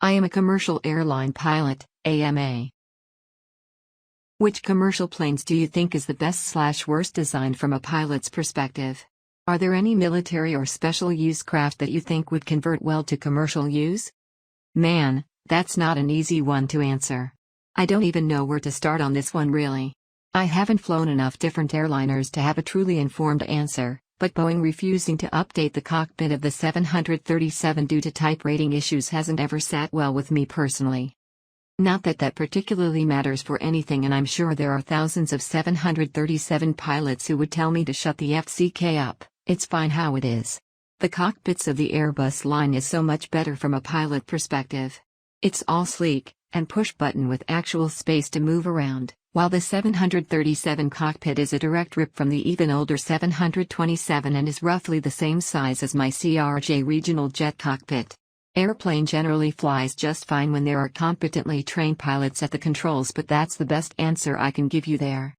I am a commercial airline pilot, AMA. Which commercial planes do you think is the best/worst designed from a pilot's perspective? Are there any military or special use craft that you think would convert well to commercial use? Man, that's not an easy one to answer. I don't even know where to start on this one really. I haven't flown enough different airliners to have a truly informed answer, but Boeing refusing to update the cockpit of the 737 due to type rating issues hasn't ever sat well with me personally. Not that that particularly matters for anything, and I'm sure there are thousands of 737 pilots who would tell me to shut the FCK up. It's fine how it is. The cockpits of the Airbus line is so much better from a pilot perspective. It's all sleek, and push-button with actual space to move around, while the 737 cockpit is a direct rip from the even older 727 and is roughly the same size as my CRJ regional jet cockpit. Airplane generally flies just fine when there are competently trained pilots at the controls, but that's the best answer I can give you there.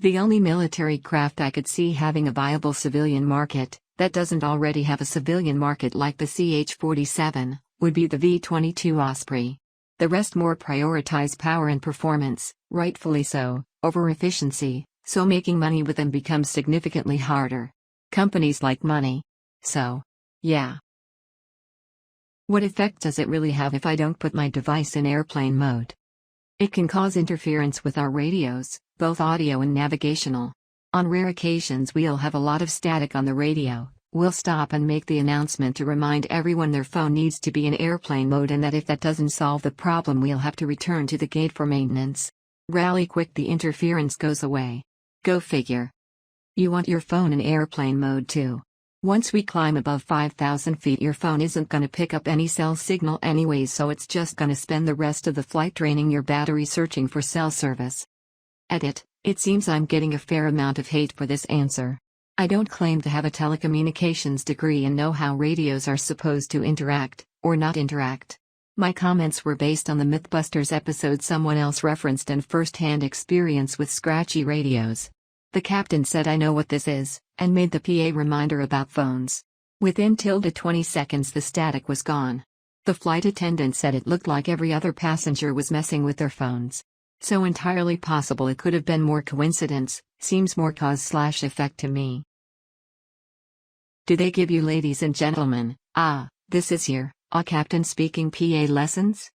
The only military craft I could see having a viable civilian market, that doesn't already have a civilian market like the CH-47, would be the V-22 Osprey. The rest more prioritize power and performance, rightfully so, over efficiency, so making money with them becomes significantly harder. Companies like money. So, yeah. What effect does it really have if I don't put my device in airplane mode? It can cause interference with our radios, both audio and navigational. On rare occasions we'll have a lot of static on the radio. We'll stop and make the announcement to remind everyone their phone needs to be in airplane mode, and that if that doesn't solve the problem we'll have to return to the gate for maintenance. Rally quick, the interference goes away. Go figure. You want your phone in airplane mode too. Once we climb above 5,000 feet your phone isn't gonna pick up any cell signal anyways, so it's just gonna spend the rest of the flight draining your battery searching for cell service. Edit. It seems I'm getting a fair amount of hate for this answer. I don't claim to have a telecommunications degree and know how radios are supposed to interact, or not interact. My comments were based on the Mythbusters episode someone else referenced and first-hand experience with scratchy radios. The captain said I know what this is, and made the PA reminder about phones. Within 20 seconds the static was gone. The flight attendant said it looked like every other passenger was messing with their phones. So entirely possible it could have been more coincidence, seems more cause/effect to me. Do they give you ladies and gentlemen, this is your, captain speaking PA lessons?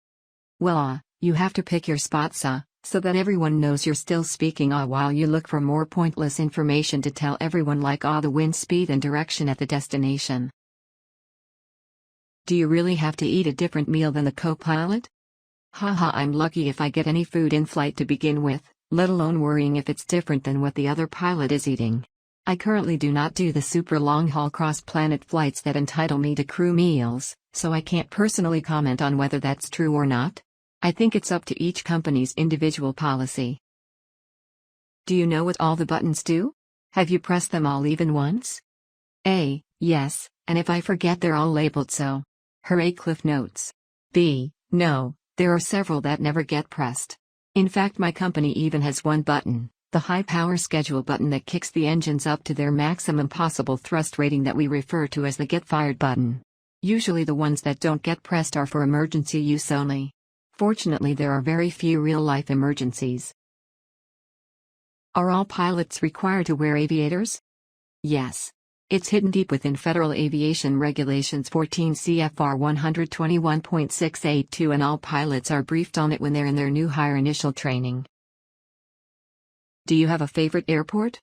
Well, you have to pick your spots, so that everyone knows you're still speaking while you look for more pointless information to tell everyone like the wind speed and direction at the destination. Do you really have to eat a different meal than the co-pilot? Haha, I'm lucky if I get any food in flight to begin with, let alone worrying if it's different than what the other pilot is eating. I currently do not do the super long-haul cross-planet flights that entitle me to crew meals, so I can't personally comment on whether that's true or not. I think it's up to each company's individual policy. Do you know what all the buttons do? Have you pressed them all even once? A. Yes, and if I forget they're all labeled so. Hooray, Cliff Notes. B. No, there are several that never get pressed. In fact, my company even has one button, the high-power schedule button that kicks the engines up to their maximum possible thrust rating that we refer to as the Get Fired button. Usually the ones that don't get pressed are for emergency use only. Fortunately, there are very few real-life emergencies. Are all pilots required to wear aviators? Yes. It's hidden deep within Federal Aviation Regulations 14 CFR 121.682, and all pilots are briefed on it when they're in their new hire initial training. Do you have a favorite airport?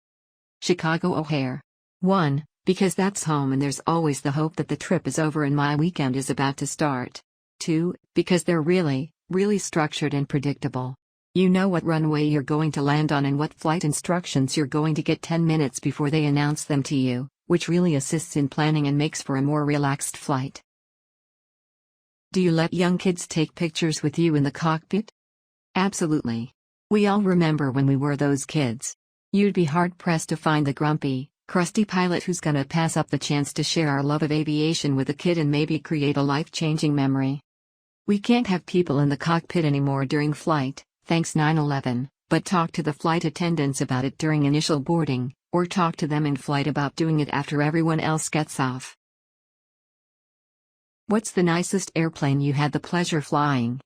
Chicago O'Hare. 1. Because that's home and there's always the hope that the trip is over and my weekend is about to start. 2. Because they're really structured and predictable. You know what runway you're going to land on and what flight instructions you're going to get 10 minutes before they announce them to you, which really assists in planning and makes for a more relaxed flight. Do you let young kids take pictures with you in the cockpit? Absolutely. We all remember when we were those kids. You'd be hard-pressed to find the grumpy, crusty pilot who's gonna pass up the chance to share our love of aviation with a kid and maybe create a life-changing memory. We can't have people in the cockpit anymore during flight, thanks 9/11, but talk to the flight attendants about it during initial boarding, or talk to them in flight about doing it after everyone else gets off. What's the nicest airplane you had the pleasure flying?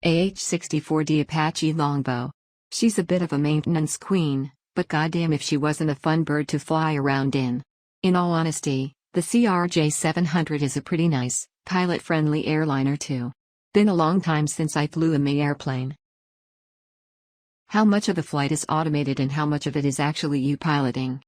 AH-64D Apache Longbow. She's a bit of a maintenance queen, but goddamn if she wasn't a fun bird to fly around in. In all honesty, the CRJ-700 is a pretty nice, pilot-friendly airliner too. Been a long time since I flew in the airplane. How much of the flight is automated and how much of it is actually you piloting?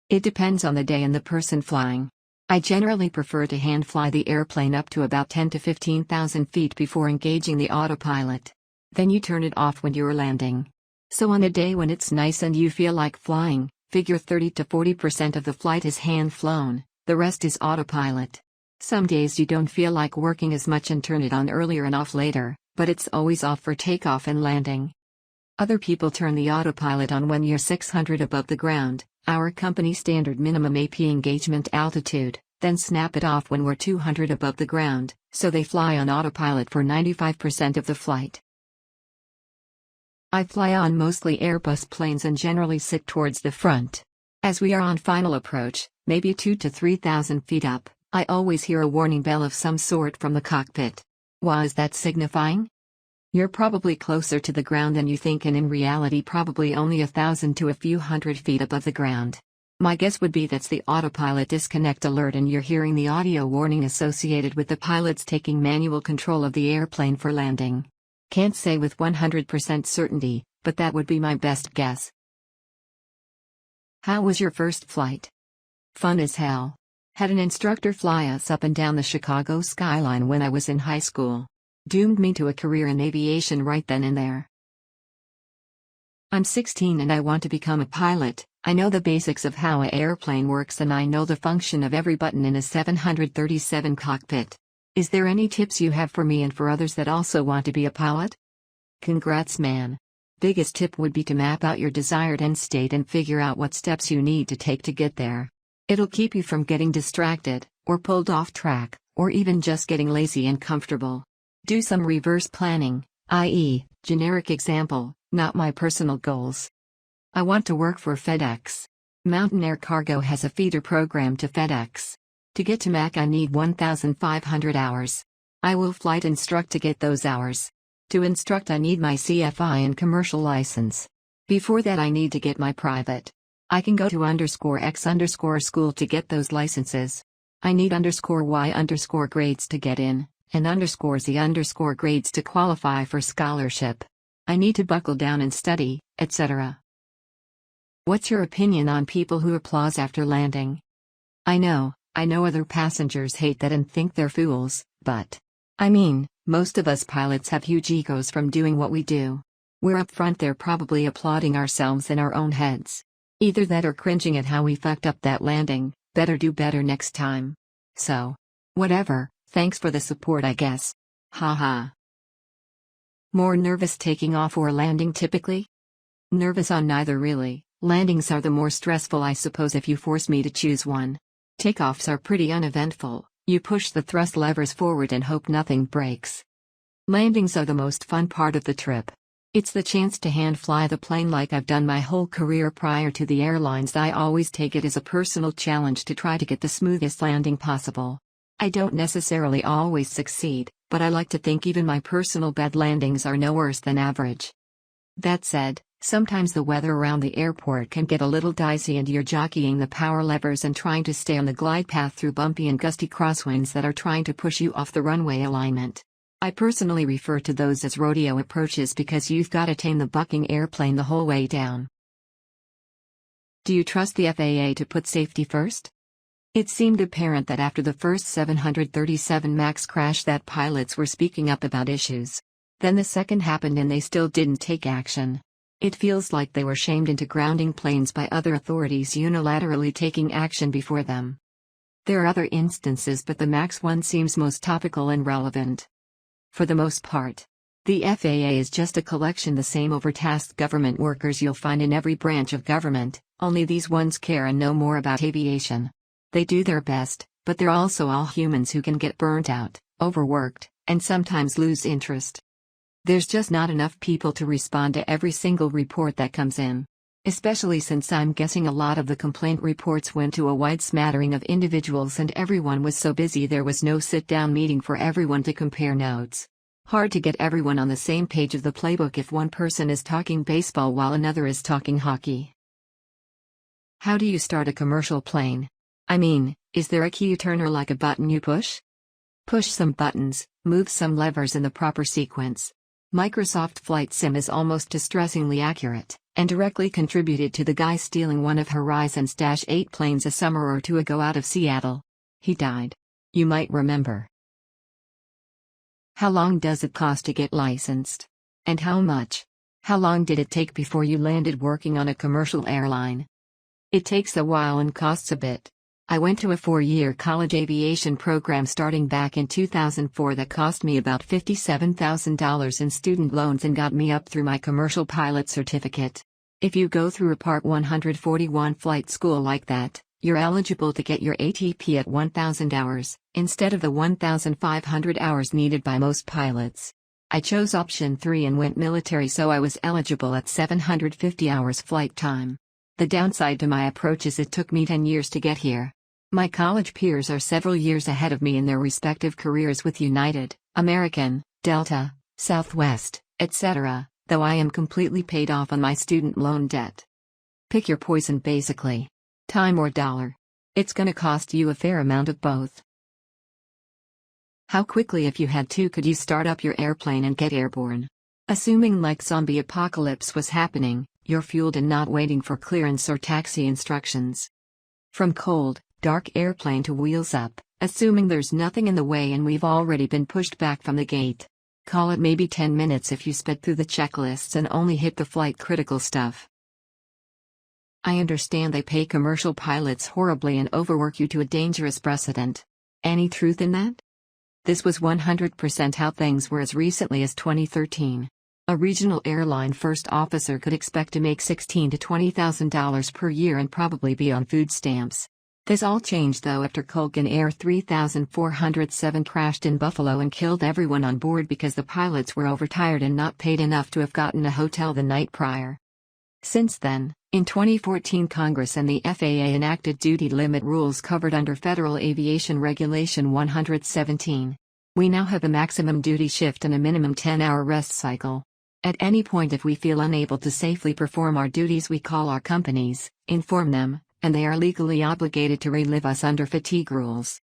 It depends on the day and the person flying. I generally prefer to hand fly the airplane up to about 10 to 15,000 feet before engaging the autopilot. Then you turn it off when you're landing. So on a day when it's nice and you feel like flying, figure 30 to 40% of the flight is hand flown, the rest is autopilot. Some days you don't feel like working as much and turn it on earlier and off later, but it's always off for takeoff and landing. Other people turn the autopilot on when you're 600 above the ground, our company standard minimum AP engagement altitude, then snap it off when we're 200 above the ground, so they fly on autopilot for 95% of the flight. I fly on mostly Airbus planes and generally sit towards the front. As we are on final approach, maybe 2 to 3,000 feet up, I always hear a warning bell of some sort from the cockpit. What is that signifying? You're probably closer to the ground than you think and in reality probably only 1,000 to a few hundred feet above the ground. My guess would be that's the autopilot disconnect alert and you're hearing the audio warning associated with the pilots taking manual control of the airplane for landing. Can't say with 100% certainty, but that would be my best guess. How was your first flight? Fun as hell. Had an instructor fly us up and down the Chicago skyline when I was in high school. Doomed me to a career in aviation right then and there. I'm 16 and I want to become a pilot. I know the basics of how an airplane works and I know the function of every button in a 737 cockpit. Is there any tips you have for me and for others that also want to be a pilot? Congrats, man. Biggest tip would be to map out your desired end state and figure out what steps you need to take to get there. It'll keep you from getting distracted, or pulled off track, or even just getting lazy and comfortable. Do some reverse planning, i.e., generic example, not my personal goals. I want to work for FedEx. Mountain Air Cargo has a feeder program to FedEx. To get to Mac I need 1,500 hours. I will flight instruct to get those hours. To instruct I need my CFI and commercial license. Before that I need to get my private. I can go to _X_ school to get those licenses. I need _Y_ grades to get in, and _Z_ grades to qualify for scholarship. I need to buckle down and study, etc. What's your opinion on people who applause after landing? I know other passengers hate that and think they're fools, but I mean, most of us pilots have huge egos from doing what we do. We're up front there probably applauding ourselves in our own heads. Either that or cringing at how we fucked up that landing, better do better next time. So, whatever, thanks for the support I guess. Haha. More nervous taking off or landing typically? Nervous on neither really. Landings are the more stressful I suppose if you force me to choose one. Takeoffs are pretty uneventful, you push the thrust levers forward and hope nothing breaks. Landings are the most fun part of the trip. It's the chance to hand fly the plane like I've done my whole career prior to the airlines. I always take it as a personal challenge to try to get the smoothest landing possible. I don't necessarily always succeed, but I like to think even my personal bad landings are no worse than average. That said, sometimes the weather around the airport can get a little dicey and you're jockeying the power levers and trying to stay on the glide path through bumpy and gusty crosswinds that are trying to push you off the runway alignment. I personally refer to those as rodeo approaches because you've got to tame the bucking airplane the whole way down. Do you trust the FAA to put safety first? It seemed apparent that after the first 737 MAX crash that pilots were speaking up about issues. Then the second happened and they still didn't take action. It feels like they were shamed into grounding planes by other authorities unilaterally taking action before them. There are other instances but the MAX one seems most topical and relevant. For the most part, the FAA is just a collection the same overtasked government workers you'll find in every branch of government, only these ones care and know more about aviation. They do their best, but they're also all humans who can get burnt out, overworked, and sometimes lose interest. There's just not enough people to respond to every single report that comes in. Especially since I'm guessing a lot of the complaint reports went to a wide smattering of individuals and everyone was so busy there was no sit-down meeting for everyone to compare notes. Hard to get everyone on the same page of the playbook if one person is talking baseball while another is talking hockey. How do you start a commercial plane? I mean, is there a key turn or like a button you push? Push some buttons, move some levers in the proper sequence. Microsoft Flight Sim is almost distressingly accurate, and directly contributed to the guy stealing one of Horizon's Dash 8 planes a summer or two ago out of Seattle. He died. You might remember. How long does it cost to get licensed? And how much? How long did it take before you landed working on a commercial airline? It takes a while and costs a bit. I went to a 4-year college aviation program starting back in 2004 that cost me about $57,000 in student loans and got me up through my commercial pilot certificate. If you go through a Part 141 flight school like that, you're eligible to get your ATP at 1,000 hours, instead of the 1,500 hours needed by most pilots. I chose option 3 and went military, so I was eligible at 750 hours flight time. The downside to my approach is it took me 10 years to get here. My college peers are several years ahead of me in their respective careers with United, American, Delta, Southwest, etc., though I am completely paid off on my student loan debt. Pick your poison basically. Time or dollar. It's gonna cost you a fair amount of both. How quickly, if you had to, could you start up your airplane and get airborne? Assuming like zombie apocalypse was happening, you're fueled and not waiting for clearance or taxi instructions. From cold, dark airplane to wheels up, assuming there's nothing in the way and we've already been pushed back from the gate. Call it maybe 10 minutes if you sped through the checklists and only hit the flight critical stuff. I understand they pay commercial pilots horribly and overwork you to a dangerous precedent. Any truth in that? This was 100% how things were as recently as 2013. A regional airline first officer could expect to make $16,000 to $20,000 per year and probably be on food stamps. This all changed though after Culkin Air 3407 crashed in Buffalo and killed everyone on board because the pilots were overtired and not paid enough to have gotten a hotel the night prior. Since then, in 2014 Congress and the FAA enacted duty limit rules covered under Federal Aviation Regulation 117. We now have a maximum duty shift and a minimum 10-hour rest cycle. At any point if we feel unable to safely perform our duties we call our companies, inform them, and they are legally obligated to relieve us under fatigue rules.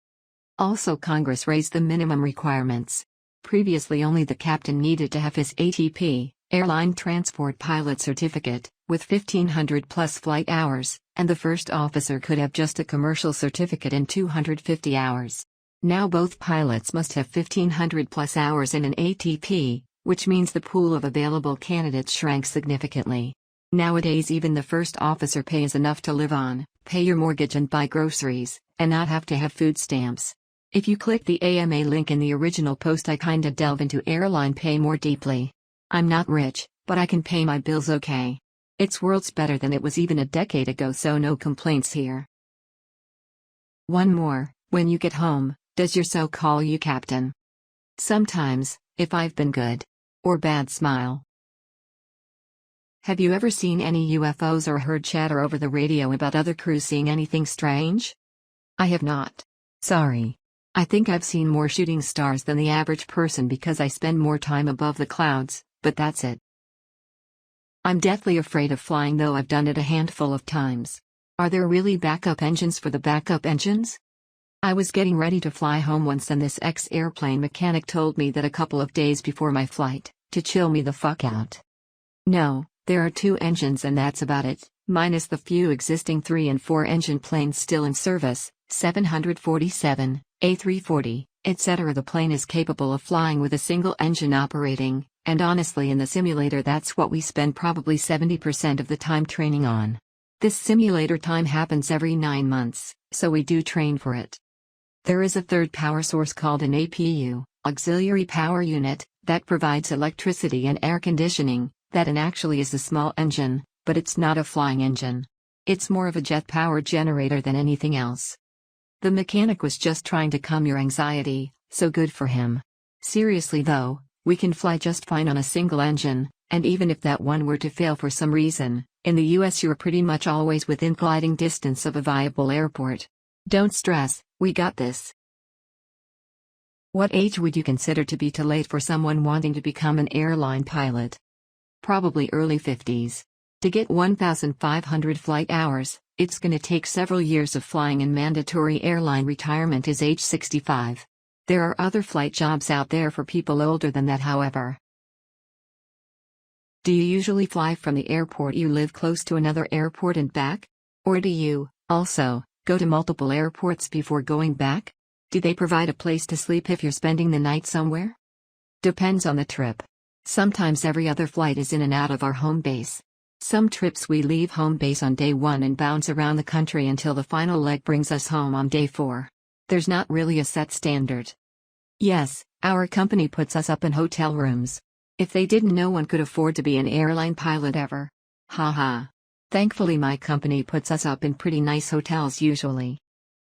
Also, Congress raised the minimum requirements. Previously only the captain needed to have his ATP, Airline Transport Pilot Certificate, with 1,500 plus flight hours, and the first officer could have just a commercial certificate in 250 hours. Now both pilots must have 1,500 plus hours and an ATP, which means the pool of available candidates shrank significantly. Nowadays even the first officer pay is enough to live on, pay your mortgage and buy groceries, and not have to have food stamps. If you click the AMA link in the original post I kinda delve into airline pay more deeply. I'm not rich, but I can pay my bills okay. It's worlds better than it was even a decade ago, so no complaints here. One more, when you get home, does your so call you captain? Sometimes, if I've been good. Or bad smile. Have you ever seen any UFOs or heard chatter over the radio about other crews seeing anything strange? I have not. Sorry. I think I've seen more shooting stars than the average person because I spend more time above the clouds, but that's it. I'm deathly afraid of flying, though I've done it a handful of times. Are there really backup engines for the backup engines? I was getting ready to fly home once and this ex-airplane mechanic told me that a couple of days before my flight, to chill me the fuck out. No, there are 2 engines and that's about it, minus the few existing 3 and 4 engine planes still in service, 747, A340, etc. The plane is capable of flying with a single engine operating, and honestly in the simulator that's what we spend probably 70% of the time training on. This simulator time happens every 9 months, so we do train for it. There is a third power source called an APU, Auxiliary Power Unit, that provides electricity and air conditioning. That actually is a small engine, but it's not a flying engine. It's more of a jet power generator than anything else. The mechanic was just trying to calm your anxiety, so good for him. Seriously though, we can fly just fine on a single engine, And even if that one were to fail for some reason, in the US you're pretty much always within gliding distance of a viable airport. Don't stress, we got this. What age would you consider to be too late for someone wanting to become an airline pilot? Probably early 50s. To get 1,500 flight hours, it's gonna take several years of flying, and mandatory airline retirement is age 65. There are other flight jobs out there for people older than that, however. Do you usually fly from the airport you live close to another airport and back? Or do you, also, go to multiple airports before going back? Do they provide a place to sleep if you're spending the night somewhere? Depends on the trip. Sometimes every other flight is in and out of our home base. Some trips we leave home base on day 1 and bounce around the country until the final leg brings us home on day 4. There's not really a set standard. Yes, our company puts us up in hotel rooms. If they didn't, no one could afford to be an airline pilot ever. Haha. Thankfully my company puts us up in pretty nice hotels usually.